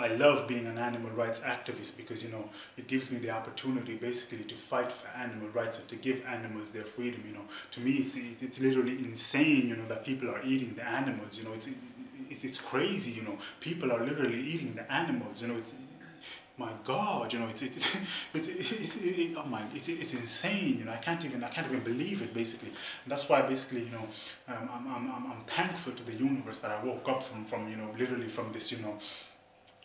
I love being an animal rights activist because, you know, it gives me the opportunity basically to fight for animal rights and to give animals their freedom, you know. To me, it's literally insane, you know, that people are eating the animals, you know. It's crazy, you know. People are literally eating the animals, you know. My God, you know, it's insane, you know. I can't even believe it, basically. And that's why, basically, you know, I'm thankful to the universe that I woke up from, you know, literally from this, you know,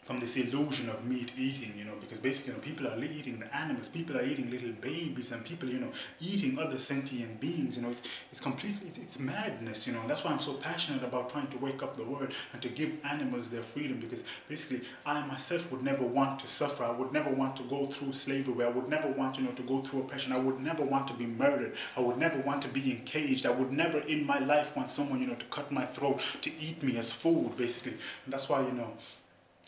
from this illusion of meat eating, you know, because basically, you know, people are eating the animals, people are eating little babies, and people, you know, eating other sentient beings, you know. It's completely, it's madness, you know. And that's why I'm so passionate about trying to wake up the world and to give animals their freedom, because basically, I myself would never want to suffer. I would never want to go through slavery. I would never want, you know, to go through oppression. I would never want to be murdered. I would never want to be encaged. I would never in my life want someone, you know, to cut my throat, to eat me as food, basically. And that's why, you know,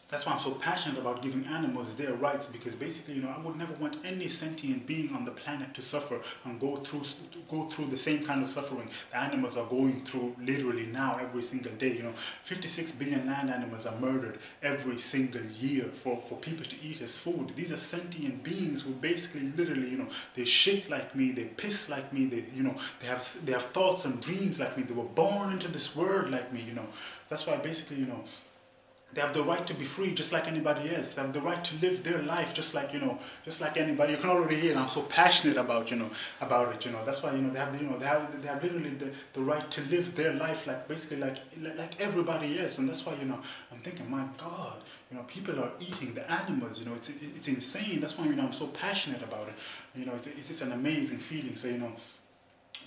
that's why I'm so passionate about giving animals their rights, because basically, you know, I would never want any sentient being on the planet to suffer and go through the same kind of suffering the animals are going through literally now every single day. You know, 56 billion land animals are murdered every single year for people to eat as food. These are sentient beings who basically, literally, you know, they shit like me, they piss like me, they, you know, they have thoughts and dreams like me. They were born into this world like me. You know, that's why basically, you know, they have the right to be free just like anybody else. They have the right to live their life just like, you know, just like anybody. You can already hear I'm so passionate about, you know, about it, you know. That's why, you know, they have literally the right to live their life like basically like everybody else. And that's why, you know, I'm thinking, my God, you know, people are eating the animals, you know, it's insane. That's why, you know, I'm so passionate about it. You know, it's just an amazing feeling. So, you know,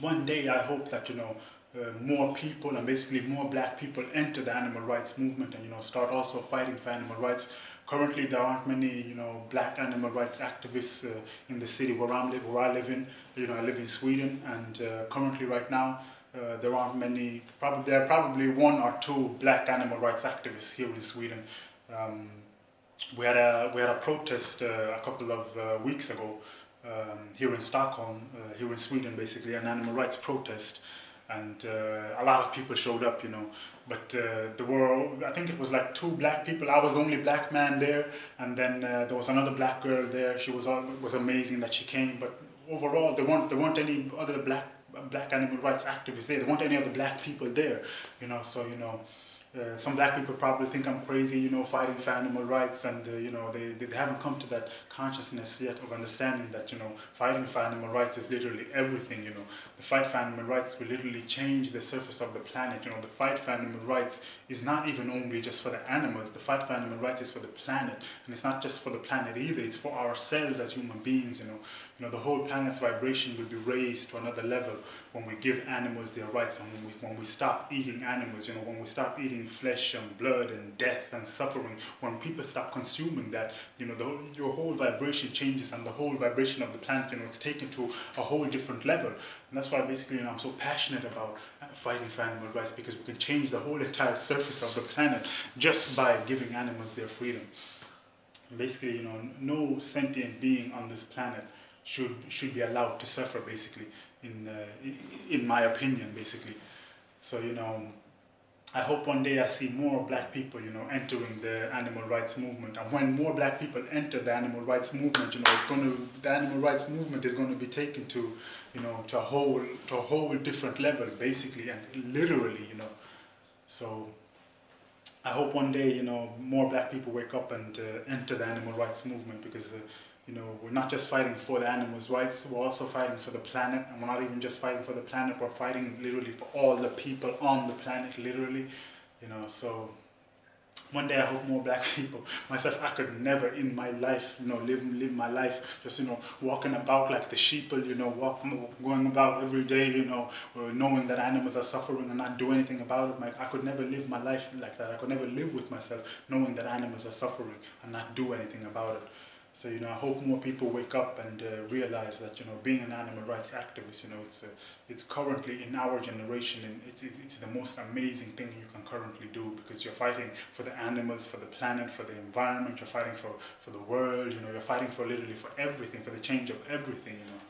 one day I hope that, you know, more people and basically more black people enter the animal rights movement and, you know, start also fighting for animal rights. Currently, there aren't many, you know, black animal rights activists in the city where I live in. You know, I live in Sweden, and currently, right now, there aren't many. There are probably one or two black animal rights activists here in Sweden. We had a protest a couple of weeks ago here in Stockholm, here in Sweden, basically an animal rights protest. And a lot of people showed up, you know, but there were, I think it was like two black people. I was the only black man there, and then there was another black girl there. She was amazing that she came, but overall there weren't any other black animal rights activists there. There weren't any other black people there, you know. So, you know, some black people probably think I'm crazy, you know, fighting for animal rights, and you know, they haven't come to that consciousness yet of understanding that, you know, fighting for animal rights is literally everything. You know, the fight for animal rights will literally change the surface of the planet. You know, the fight for animal rights is not even only just for the animals. The fight for animal rights is for the planet, and it's not just for the planet either. It's for ourselves as human beings. You know, the whole planet's vibration will be raised to another level when we give animals their rights, and when we stop eating animals. You know, when we stop eating flesh and blood and death and suffering, when people stop consuming that, you know, your whole vibration changes, and the whole vibration of the planet, you know, it's taken to a whole different level. And that's why basically, you know, I'm so passionate about fighting for animal rights, because we can change the whole entire surface of the planet just by giving animals their freedom. And basically, you know, no sentient being on this planet should be allowed to suffer, basically, in my opinion, basically. So, you know, I hope one day I see more black people, you know, entering the animal rights movement. And when more black people enter the animal rights movement, you know, the animal rights movement is going to be taken to, you know, to a whole different level, basically, and literally, you know. So I hope one day, you know, more black people wake up and enter the animal rights movement, because you know, we're not just fighting for the animals' rights, we're also fighting for the planet. And we're not even just fighting for the planet, we're fighting literally for all the people on the planet, literally. You know, so one day I hope more black people, myself, I could never in my life, you know, live my life just, you know, walking about like the sheeple, you know, going about every day, you know, knowing that animals are suffering and not do anything about it. I could never live my life like that. I could never live with myself knowing that animals are suffering and not do anything about it. So, you know, I hope more people wake up and realize that, you know, being an animal rights activist, you know, it's currently in our generation, and it's the most amazing thing you can currently do, because you're fighting for the animals, for the planet, for the environment, you're fighting for the world, you know, you're fighting for literally for everything, for the change of everything, you know.